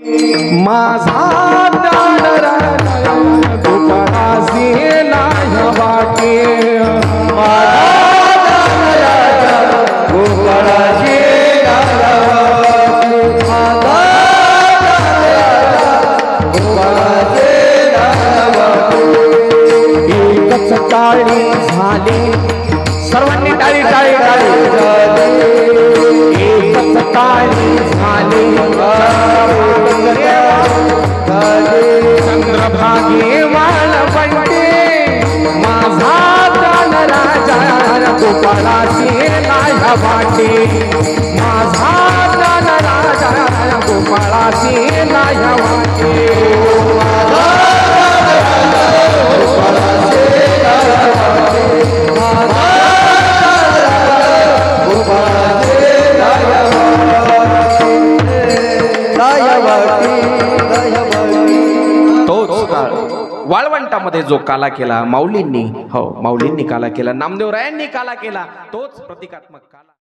माझा दानराजा गोपाळासी नाही वाटे माझा दानराजा गोपाळासी नाही वाटे माझा दानराजा गोपाळासी नाही वाटे एकच टाळी झाली सर्वांनी टाळी टाळी टाळी एकच टाळी झाली चंद्रभागे वाळ पडते माझा दानराजा गोपाळासी नाही वाटे माझा दानराजा गोपाळासी नाही वाटे वाळवंटामध्ये जो काला केला माऊलींनी, हो माऊलींनी काला केला, नामदेवरायांनी काला केला, तोच प्रतिकात्मक काला.